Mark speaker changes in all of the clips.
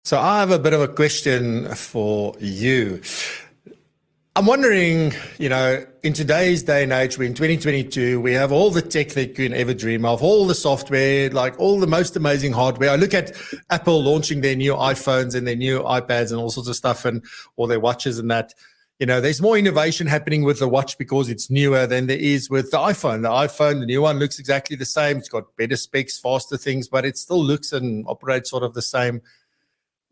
Speaker 1: So I have a bit of a question for you. I'm wondering, in today's day and age, we're in 2022, we have all the tech that you can ever dream of, all the software, like all the most amazing hardware. I look at Apple launching their new iPhones and their new iPads and all sorts of stuff, and or their watches and that. There's more innovation happening with the watch because it's newer than there is with the iPhone. The new one looks exactly the same. It's got better specs, faster things, but it still looks and operates sort of the same.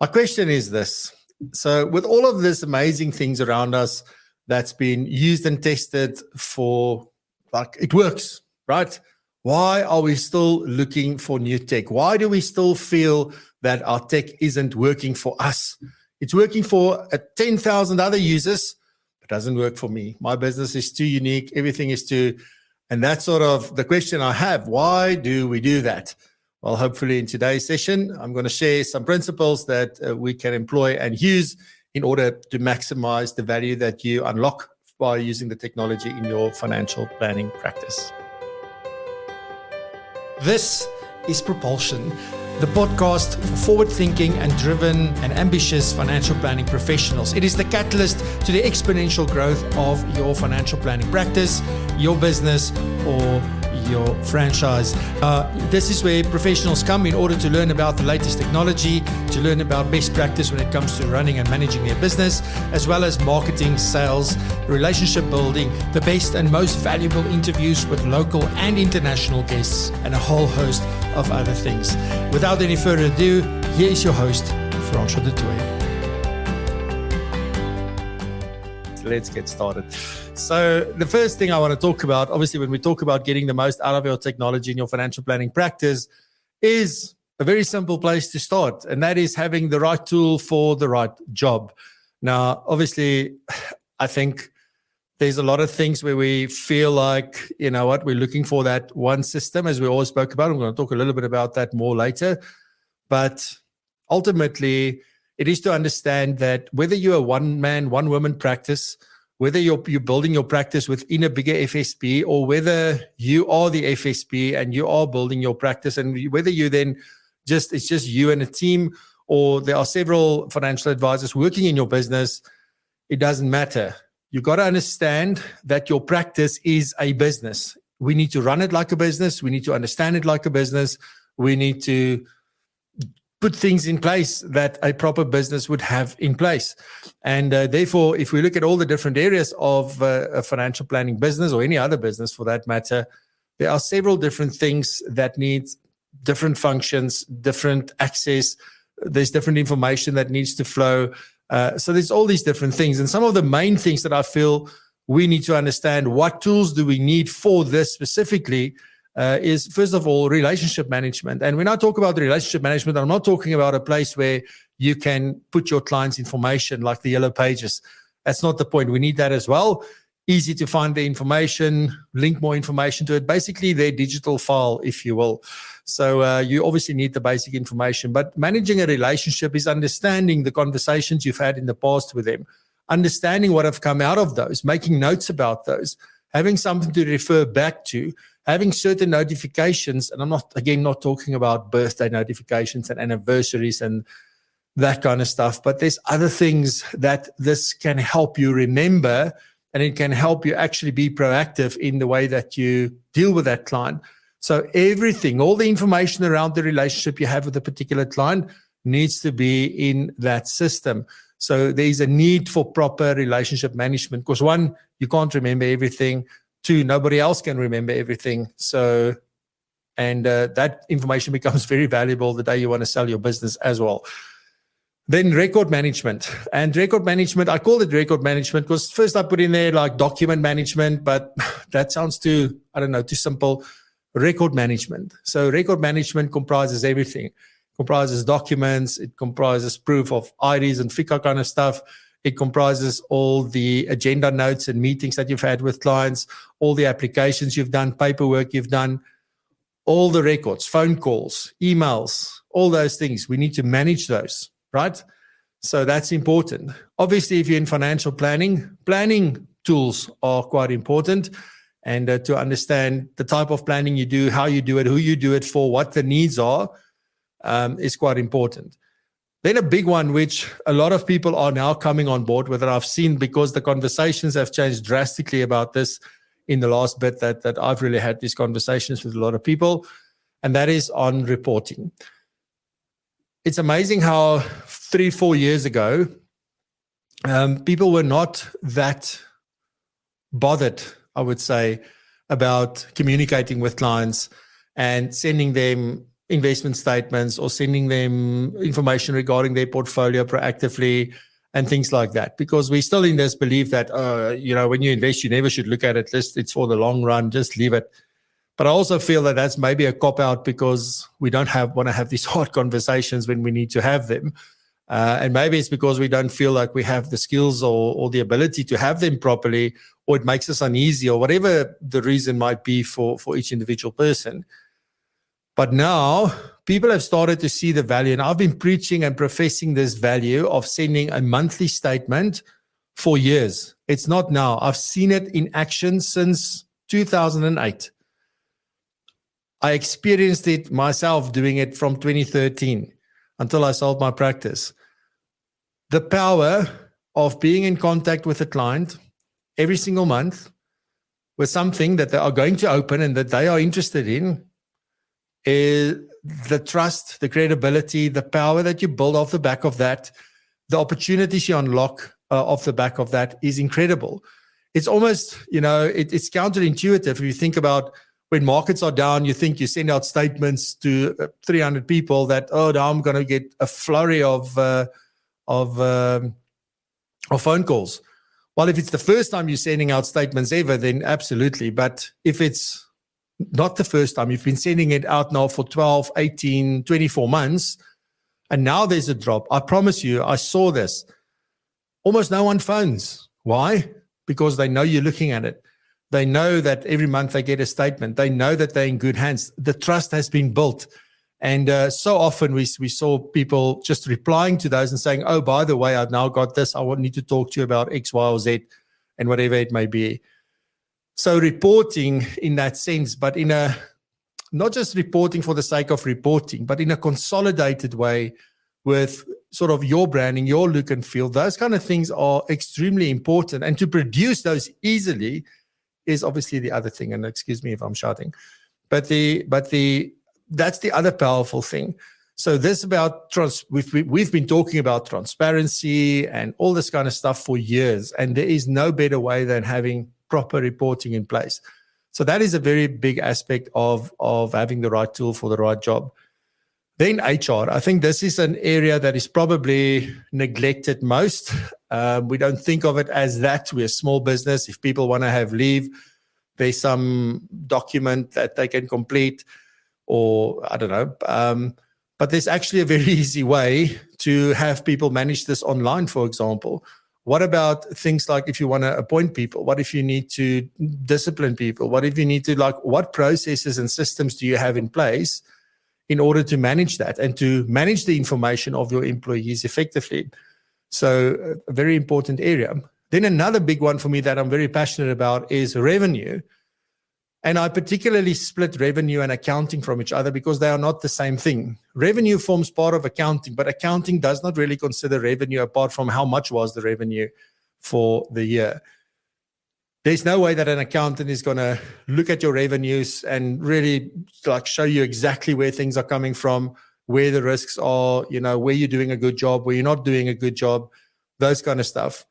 Speaker 1: My question is this. So with all of this amazing things around us that's been used and tested for, like, it works, right? Why are we still looking for new tech? Why do we still feel that our tech isn't working for us? It's working for 10,000 other users, but doesn't work for me. My business is too unique. Everything is too, and that's sort of the question I have. Why do we do that? Well, hopefully in today's session, I'm going to share some principles that we can employ and use in order to maximize the value that you unlock by using the technology in your financial planning practice.
Speaker 2: This is Propulsion, the podcast for forward-thinking and driven and ambitious financial planning professionals. It is the catalyst to the exponential growth of your financial planning practice, your business, or your franchise. This is where professionals come in order to learn about the latest technology, to learn about best practice when it comes to running and managing their business, as well as marketing, sales, relationship building, the best and most valuable interviews with local and international guests, and a whole host of other things. Without any further ado, here is your host, Francois du Toit.
Speaker 1: Let's get started. So the first thing I want to talk about, obviously, when we talk about getting the most out of your technology in your financial planning practice, is a very simple place to start. And that is having the right tool for the right job. Now, obviously, I think there's a lot of things where we feel like, we're looking for that one system, as we always spoke about. I'm going to talk a little bit about that more later. But ultimately, it is to understand that whether you're a one-man, one-woman practice, whether you're building your practice within a bigger FSP, or whether you are the FSP and you are building your practice, and whether you then it's just you and a team, or there are several financial advisors working in your business, it doesn't matter. You got to understand that your practice is a business. We need to run it like a business. We need to understand it like a business. We need to put things in place that a proper business would have in place. And therefore, if we look at all the different areas of a financial planning business, or any other business for that matter, there are several different things that need different functions, different access. There's different information that needs to flow. So there's all these different things. And some of the main things that I feel we need to understand, what tools do we need for this specifically, is, first of all, relationship management. And when I talk about relationship management, I'm not talking about a place where you can put your client's information like the yellow pages. That's not the point. We need that as well. Easy to find the information, link more information to it, basically their digital file, if you will. So you obviously need the basic information. But managing a relationship is understanding the conversations you've had in the past with them, understanding what have come out of those, making notes about those, having something to refer back to, having certain notifications. And I'm not talking about birthday notifications and anniversaries and that kind of stuff, but there's other things that this can help you remember, and it can help you actually be proactive in the way that you deal with that client. So everything, all the information around the relationship you have with a particular client needs to be in that system. So there's a need for proper relationship management, because one, you can't remember everything. Two, nobody else can remember everything. So, and that information becomes very valuable the day you want to sell your business as well. Then record management. And record management, I call it record management because first I put in there like document management, but that sounds too simple. Record management. So record management comprises everything. It comprises documents. It comprises proof of IDs and FICA kind of stuff. It comprises all the agenda notes and meetings that you've had with clients, all the applications you've done, paperwork you've done, all the records, phone calls, emails, all those things. We need to manage those, right? So that's important. Obviously, if you're in financial planning, planning tools are quite important. And to understand the type of planning you do, how you do it, who you do it for, what the needs are, is quite important. Then a big one, which a lot of people are now coming on board with, and I've seen because the conversations have changed drastically about this in the last bit that I've really had these conversations with a lot of people, and that is on reporting. It's amazing how 3-4 years ago, people were not that bothered, I would say, about communicating with clients and sending them investment statements or sending them information regarding their portfolio proactively and things like that. Because we're still in this belief that, when you invest, you never should look at it. It's for the long run, just leave it. But I also feel that that's maybe a cop-out because we don't want to have these hard conversations when we need to have them. And maybe it's because we don't feel like we have the skills or the ability to have them properly, or it makes us uneasy, or whatever the reason might be for each individual person. But now people have started to see the value, and I've been preaching and professing this value of sending a monthly statement for years. It's not now. I've seen it in action since 2008. I experienced it myself doing it from 2013 until I sold my practice. The power of being in contact with a client every single month with something that they are going to open and that they are interested in is the trust, the credibility, the power that you build off the back of that, the opportunities you unlock off the back of that is incredible. It's almost, it's counterintuitive. If you think about when markets are down, you think you send out statements to 300 people that, now I'm going to get a flurry of phone calls. Well, if it's the first time you're sending out statements ever, then absolutely. But if it's not the first time, you've been sending it out now for 12, 18, 24 months, and now there's a drop. I promise you, I saw this. Almost no one phones. Why? Because they know you're looking at it. They know that every month they get a statement. They know that they're in good hands. The trust has been built. And so often we saw people just replying to those and saying, oh, by the way, I've now got this. I need to talk to you about X, Y, or Z, and whatever it may be. So reporting in that sense, but not just reporting for the sake of reporting, but in a consolidated way with sort of your branding, your look and feel, those kind of things are extremely important. And to produce those easily is obviously the other thing. And excuse me if I'm shouting, but that's the other powerful thing. So this about we've been talking about transparency and all this kind of stuff for years, and there is no better way than having proper reporting in place. So that is a very big aspect of having the right tool for the right job. Then HR. I think this is an area that is probably neglected most. We don't think of it as that. We're a small business. If people want to have leave, there's some document that they can complete, or I don't know. But there's actually a very easy way to have people manage this online, for example. What about things like if you want to appoint people? What if you need to discipline people? What if you need to, what processes and systems do you have in place in order to manage that and to manage the information of your employees effectively? So a very important area. Then another big one for me that I'm very passionate about is revenue. And I particularly split revenue and accounting from each other because they are not the same thing. Revenue forms part of accounting, but accounting does not really consider revenue apart from how much was the revenue for the year. There's no way that an accountant is going to look at your revenues and really show you exactly where things are coming from, where the risks are, where you're doing a good job, where you're not doing a good job, those kind of stuff.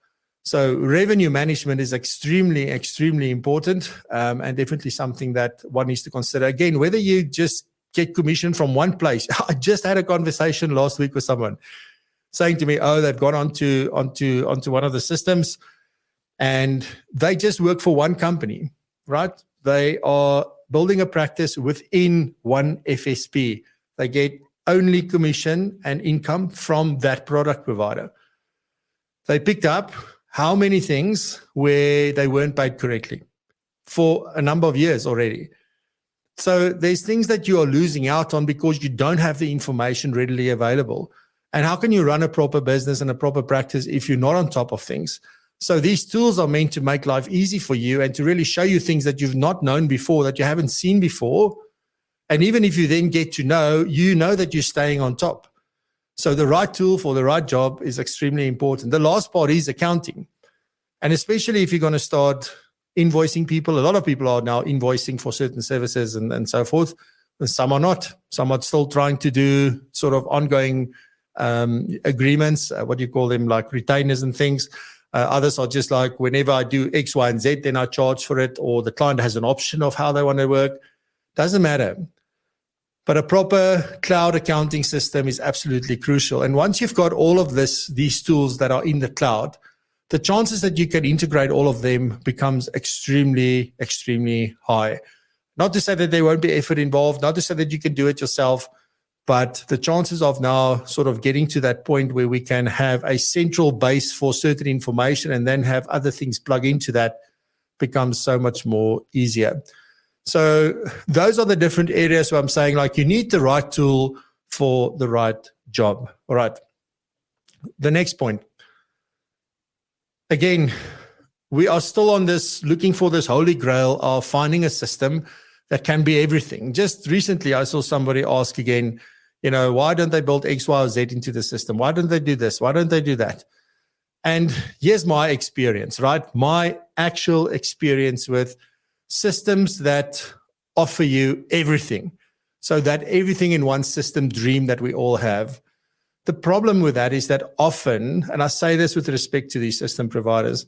Speaker 1: So revenue management is extremely, extremely important, and definitely something that one needs to consider. Again, whether you just get commission from one place. I just had a conversation last week with someone saying to me, they've gone onto one of the systems and they just work for one company, right? They are building a practice within one FSP. They get only commission and income from that product provider. They picked up how many things where they weren't paid correctly for a number of years already. So there's things that you are losing out on because you don't have the information readily available. And how can you run a proper business and a proper practice if you're not on top of things? So these tools are meant to make life easy for you and to really show you things that you've not known before, that you haven't seen before. And even if you then get to know, you know that you're staying on top. So the right tool for the right job is extremely important. The last part is accounting. And especially if you're going to start invoicing people, a lot of people are now invoicing for certain services and so forth. And some are not. Some are still trying to do sort of ongoing agreements, what do you call them, like retainers and things. Others are just like, whenever I do X, Y, and Z, then I charge for it, or the client has an option of how they want to work. Doesn't matter. But a proper cloud accounting system is absolutely crucial. And once you've got all of these tools that are in the cloud, the chances that you can integrate all of them becomes extremely, extremely high. Not to say that there won't be effort involved, not to say that you can do it yourself, but the chances of now sort of getting to that point where we can have a central base for certain information and then have other things plug into that becomes so much more easier. So those are the different areas where I'm saying, like, you need the right tool for the right job. All right. The next point. Again, we are still on this, looking for this holy grail of finding a system that can be everything. Just recently, I saw somebody ask again, why don't they build X, Y, or Z into the system? Why don't they do this? Why don't they do that? And here's my experience, right? My actual experience with systems that offer you everything. So that everything in one system dream that we all have. The problem with that is that often, and I say this with respect to these system providers,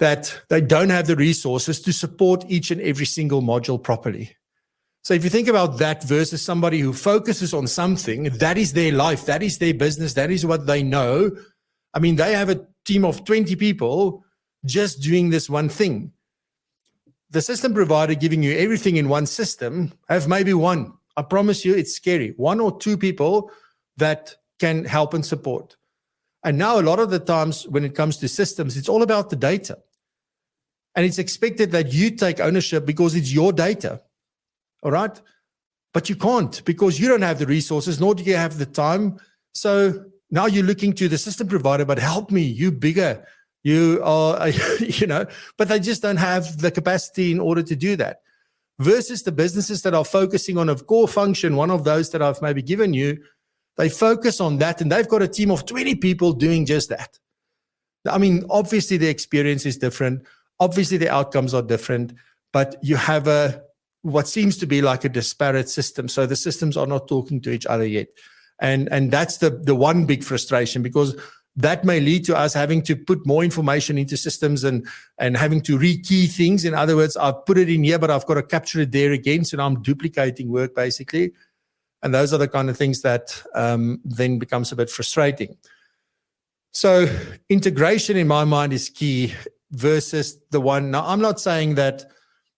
Speaker 1: that they don't have the resources to support each and every single module properly. So if you think about that versus somebody who focuses on something, that is their life, that is their business, that is what they know. I mean, they have a team of 20 people just doing this one thing. The system provider giving you everything in one system have maybe one. I promise you, it's scary. 1 or 2 people that can help and support. And now a lot of the times when it comes to systems, it's all about the data. And it's expected that you take ownership because it's your data. All right? But you can't, because you don't have the resources, nor do you have the time. So now you're looking to the system provider, but help me, you bigger. You are, but they just don't have the capacity in order to do that. Versus the businesses that are focusing on a core function, one of those that I've maybe given you, they focus on that, and they've got a team of 20 people doing just that. I mean, obviously the experience is different. Obviously the outcomes are different, but you have what seems to be like a disparate system. So the systems are not talking to each other yet. And that's the one big frustration, because that may lead to us having to put more information into systems and having to rekey things. In other words, I've put it in here, but I've got to capture it there again. So now I'm duplicating work basically. And those are the kind of things that then becomes a bit frustrating. So integration in my mind is key versus the one. Now, I'm not saying that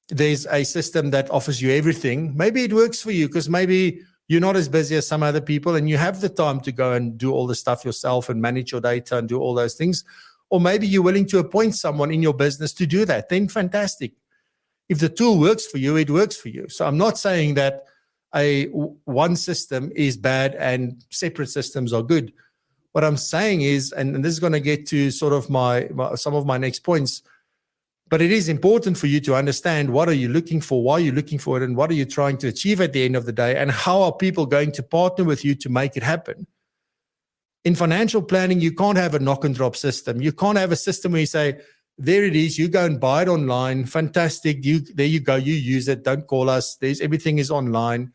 Speaker 1: there's a system that offers you everything. Maybe it works for you because maybe you're not as busy as some other people and you have the time to go and do all the stuff yourself and manage your data and do all those things. Or maybe you're willing to appoint someone in your business to do that. Then fantastic. If the tool works for you, it works for you. So I'm not saying that one system is bad and separate systems are good. What I'm saying is, and this is going to get to sort of some of my next points, but it is important for you to understand what are you looking for, why are you looking for it, and what are you trying to achieve at the end of the day, and how are people going to partner with you to make it happen. In financial planning, you can't have a knock and drop system. You can't have a system where you say, there it is, you go and buy it online, fantastic, there you go, you use it, don't call us, everything is online.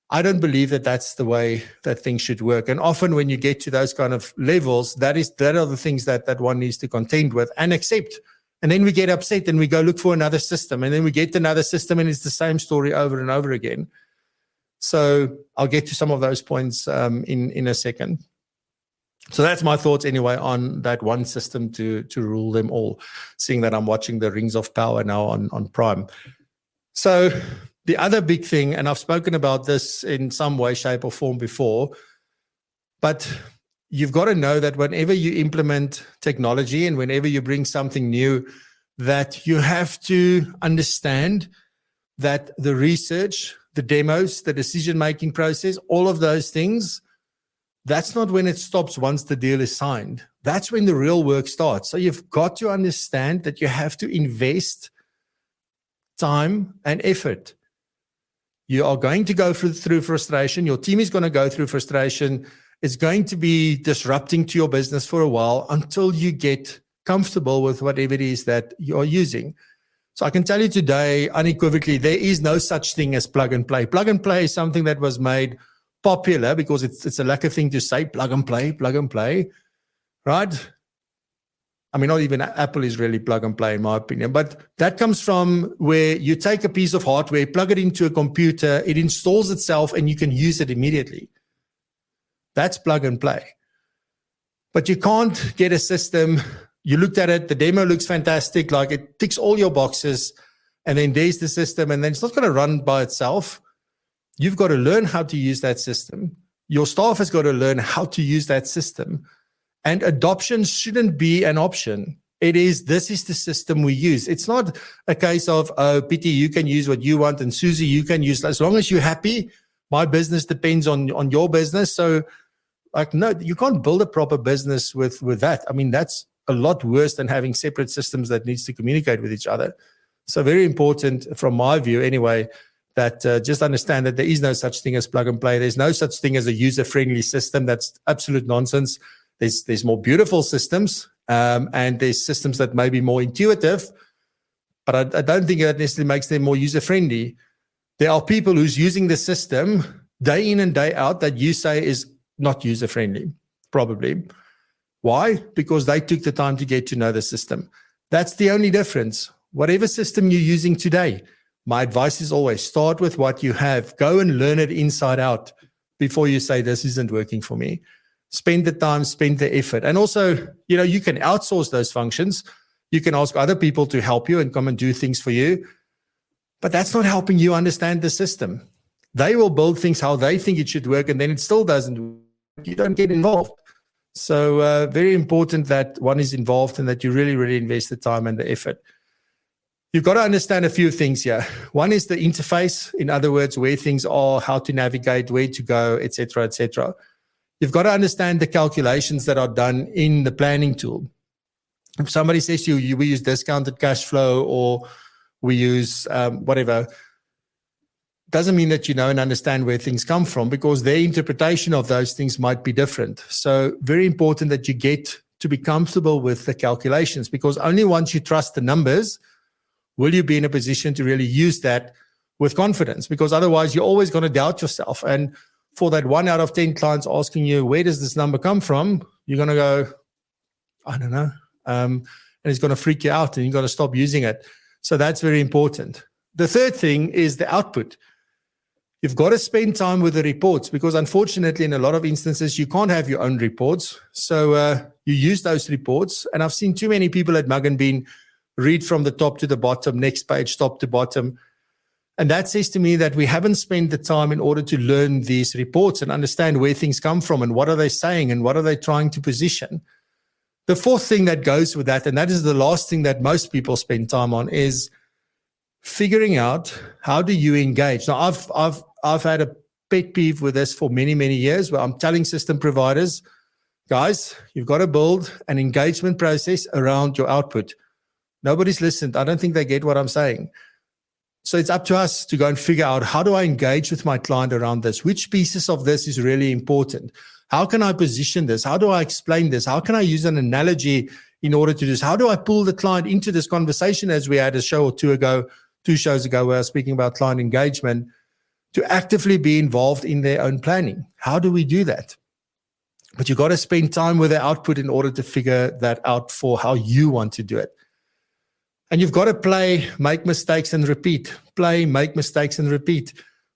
Speaker 1: I don't believe that that's the way that things should work. And often when you get to those kind of levels, that are the things that one needs to contend with and accept. And then we get upset and we go look for another system. And then we get another system and it's the same story over and over again. So I'll get to some of those points in a second. So that's my thoughts anyway on that one system to rule them all, seeing that I'm watching the Rings of Power now on Prime. So the other big thing, and I've spoken about this in some way, shape, or form before, but you've got to know that whenever you implement technology and whenever you bring something new, that you have to understand that the research, the demos, the decision-making process, all of those things, that's not when it stops once the deal is signed. That's when the real work starts. So you've got to understand that you have to invest time and effort. You are going to go through frustration. Your team is going to go through frustration. It's going to be disrupting to your business for a while until you get comfortable with whatever it is that you're using. So I can tell you today, unequivocally, there is no such thing as plug and play. Plug and play is something that was made popular because it's a lacquer thing to say, plug and play, right? I mean, not even Apple is really plug and play in my opinion, but that comes from where you take a piece of hardware, plug it into a computer, it installs itself and you can use it immediately. That's plug and play. But you can't get a system. You looked at it, the demo looks fantastic, like it ticks all your boxes, and then there's the system, and then it's not going to run by itself. You've got to learn how to use that system. Your staff has got to learn how to use that system. And adoption shouldn't be an option. This is the system we use. It's not a case of, oh, Pietie, you can use what you want, and Susie, you can use, as long as you're happy, my business depends on your business. So, like, no, you can't build a proper business with that. I mean, that's a lot worse than having separate systems that needs to communicate with each other. So very important from my view anyway, that just understand that there is no such thing as plug and play. There's no such thing as a user-friendly system. That's absolute nonsense. There's more beautiful systems and there's systems that may be more intuitive, but I don't think that necessarily makes them more user-friendly. There are people who's using the system day in and day out that you say is not user-friendly, probably. Why? Because they took the time to get to know the system. That's the only difference. Whatever system you're using today, my advice is always start with what you have. Go and learn it inside out before you say this isn't working for me. Spend the time, spend the effort. And also, you can outsource those functions. You can ask other people to help you and come and do things for you. But that's not helping you understand the system. They will build things how they think it should work, and then it still doesn't work. You don't get involved. So very important that one is involved and that you really, really invest the time and the effort. You've got to understand a few things here. One is the interface. In other words, where things are, how to navigate, where to go, etc., etc. You've got to understand the calculations that are done in the planning tool. If somebody says to you, we use discounted cash flow or we use whatever, doesn't mean that you know and understand where things come from, because their interpretation of those things might be different. So very important that you get to be comfortable with the calculations, because only once you trust the numbers will you be in a position to really use that with confidence, because otherwise you're always going to doubt yourself. And for that 1 out of 10 clients asking you, where does this number come from? You're going to go, I don't know. And it's going to freak you out and you're going to stop using it. So that's very important. The third thing is the output. You've got to spend time with the reports, because unfortunately in a lot of instances you can't have your own reports. So you use those reports. And I've seen too many people at Mug and Bean read from the top to the bottom, next page, top to bottom. And that says to me that we haven't spent the time in order to learn these reports and understand where things come from and what are they saying and what are they trying to position. The fourth thing that goes with that, and that is the last thing that most people spend time on, is figuring out how do you engage. Now, I've had a pet peeve with this for many, many years, where I'm telling system providers, guys, you've got to build an engagement process around your output. Nobody's listened. I don't think they get what I'm saying. So it's up to us to go and figure out, how do I engage with my client around this? Which pieces of this is really important? How can I position this? How do I explain this? How can I use an analogy in order to do this? How do I pull the client into this conversation, as we had a show or two shows ago, where I was speaking about client engagement, to actively be involved in their own planning? How do we do that? But you've got to spend time with the output in order to figure that out for how you want to do it. And you've got to play, make mistakes and repeat. Play, make mistakes and repeat.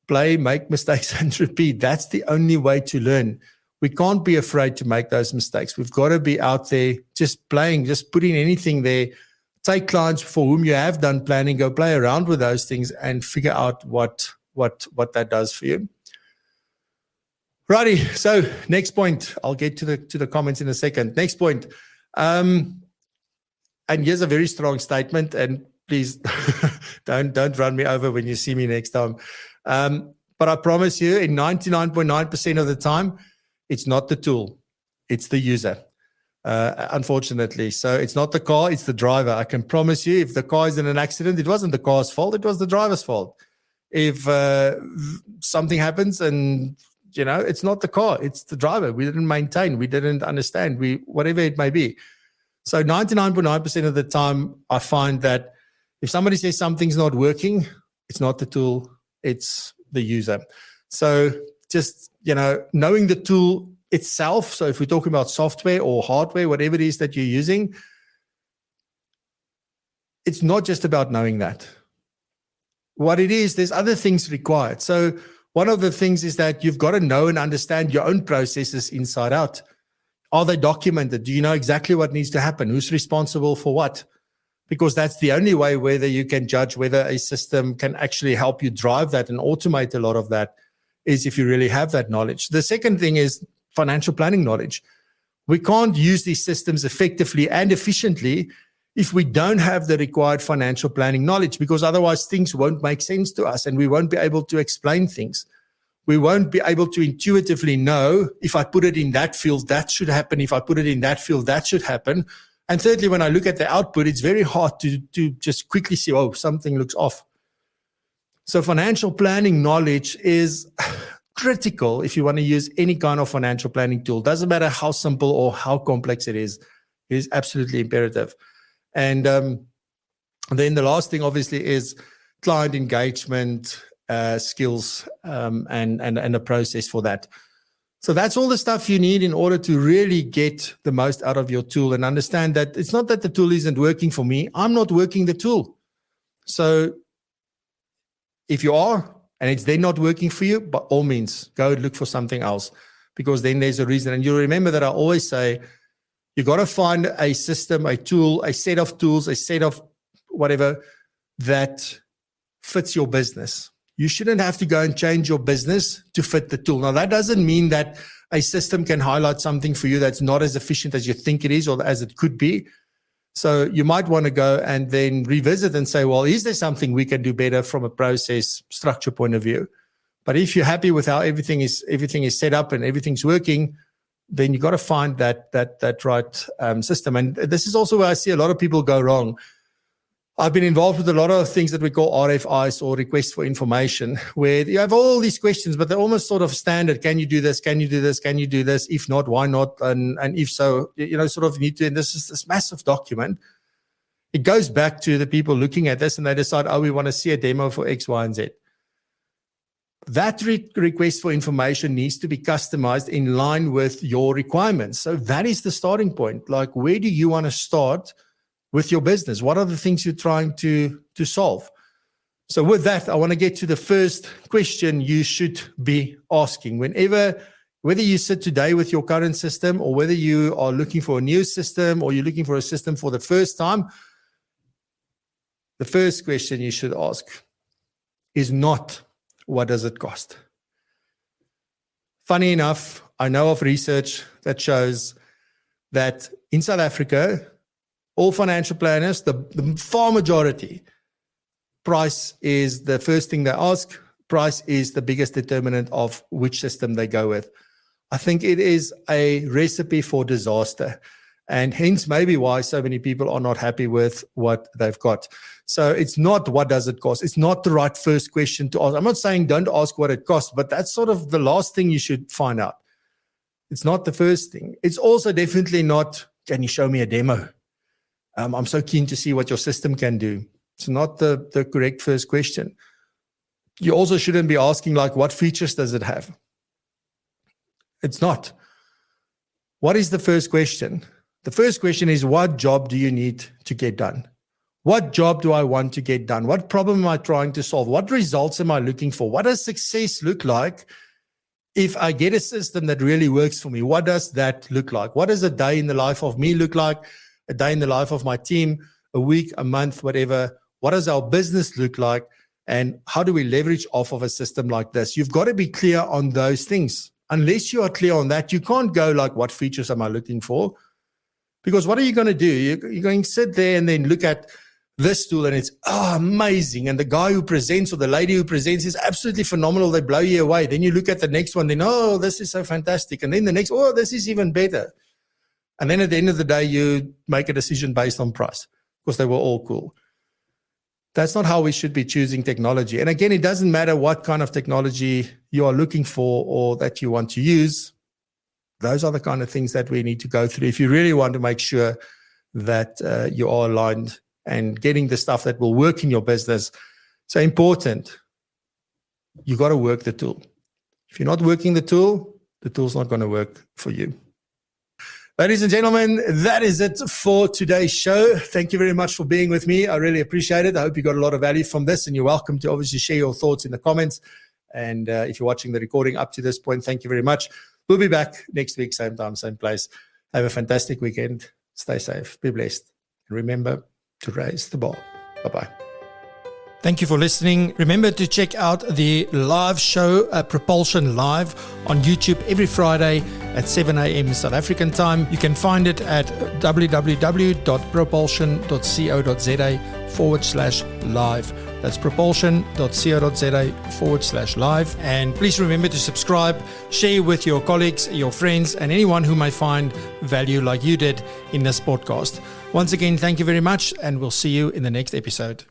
Speaker 1: Play, make mistakes and repeat. That's the only way to learn. We can't be afraid to make those mistakes. We've got to be out there just playing, just putting anything there. Take clients for whom you have done planning, go play around with those things and figure out what that does for you. Righty, so next point. I'll get to the comments in a second. Next point. And here's a very strong statement, and please don't run me over when you see me next time. But I promise you, in 99.9% of the time, it's not the tool, it's the user, unfortunately. So it's not the car, it's the driver. I can promise you, if the car is in an accident, it wasn't the car's fault, it was the driver's fault. If something happens and it's not the car, it's the driver. We didn't maintain, we didn't understand, whatever it may be. So 99.9% of the time, I find that if somebody says something's not working, it's not the tool, it's the user. So just, knowing the tool itself. So if we're talking about software or hardware, whatever it is that you're using, it's not just about knowing that. What it is, there's other things required. So one of the things is that you've got to know and understand your own processes inside out. Are they documented? Do you know exactly what needs to happen? Who's responsible for what? Because that's the only way whether you can judge whether a system can actually help you drive that and automate a lot of that, is if you really have that knowledge. The second thing is financial planning knowledge. We can't use these systems effectively and efficiently if we don't have the required financial planning knowledge, because otherwise things won't make sense to us and we won't be able to explain things. We won't be able to intuitively know, if I put it in that field, that should happen. If I put it in that field, that should happen. And thirdly, when I look at the output, it's very hard to just quickly see, oh, something looks off. So financial planning knowledge is critical if you want to use any kind of financial planning tool. Doesn't matter how simple or how complex it is absolutely imperative. And then the last thing, obviously, is client engagement skills and a process for that. So that's all the stuff you need in order to really get the most out of your tool and understand that it's not that the tool isn't working for me. I'm not working the tool. So if you are, and it's then not working for you, by all means, go look for something else, because then there's a reason. And you remember that I always say, you got to find a system, a tool, a set of tools, a set of whatever that fits your business. You shouldn't have to go and change your business to fit the tool. Now, that doesn't mean that a system can highlight something for you that's not as efficient as you think it is or as it could be. So you might want to go and then revisit and say, well, is there something we can do better from a process structure point of view? But if you're happy with how everything is set up and everything's working, then you got to find that right system. And this is also where I see a lot of people go wrong. I've been involved with a lot of things that we call RFIs, or requests for information, where you have all these questions, but they're almost sort of standard. Can you do this? Can you do this? Can you do this? If not, why not? And if so, sort of need to, and this is this massive document. It goes back to the people looking at this and they decide, oh, we want to see a demo for X, Y, and Z. That request for information needs to be customized in line with your requirements. So that is the starting point. Like, where do you want to start with your business? What are the things you're trying to solve? So with that, I want to get to the first question you should be asking. Whether you sit today with your current system, or whether you are looking for a new system, or you're looking for a system for the first time, the first question you should ask is not, what does it cost? Funny enough, I know of research that shows that in South Africa, all financial planners, the far majority, price is the first thing they ask. Price is the biggest determinant of which system they go with. I think it is a recipe for disaster, and hence maybe why so many people are not happy with what they've got. So it's not what does it cost. It's not the right first question to ask. I'm not saying don't ask what it costs, but that's sort of the last thing you should find out. It's not the first thing. It's also definitely not, can you show me a demo? I'm so keen to see what your system can do. It's not the correct first question. You also shouldn't be asking, like, what features does it have? It's not. What is the first question? The first question is, what job do you need to get done? What job do I want to get done? What problem am I trying to solve? What results am I looking for? What does success look like if I get a system that really works for me? What does that look like? What does a day in the life of me look like? A day in the life of my team, a week, a month, whatever. What does our business look like? And how do we leverage off of a system like this? You've got to be clear on those things. Unless you are clear on that, you can't go like, what features am I looking for? Because what are you going to do? You're going to sit there and then look at this tool and it's amazing. And the guy who presents or the lady who presents is absolutely phenomenal. They blow you away. Then you look at the next one, then, oh, this is so fantastic. And then the next, oh, this is even better. And then at the end of the day, you make a decision based on price because they were all cool. That's not how we should be choosing technology. And again, it doesn't matter what kind of technology you are looking for or that you want to use. Those are the kind of things that we need to go through if you really want to make sure that you are aligned and getting the stuff that will work in your business. So important, you got to work the tool. If you're not working the tool's not going to work for you. Ladies and gentlemen, that is it for today's show. Thank you very much for being with me. I really appreciate it. I hope you got a lot of value from this, and you're welcome to obviously share your thoughts in the comments. And if you're watching the recording up to this point, thank you very much. We'll be back next week, same time, same place. Have a fantastic weekend. Stay safe. Be blessed. And remember to raise the bar. Bye-bye.
Speaker 2: Thank you for listening. Remember to check out the live show, Propulsion Live, on YouTube every Friday at 7 a.m. South African time. You can find it at www.propulsion.co.za/live. That's propulsion.co.za/live. And please remember to subscribe, share with your colleagues, your friends, and anyone who may find value like you did in this podcast. Once again, thank you very much, and we'll see you in the next episode.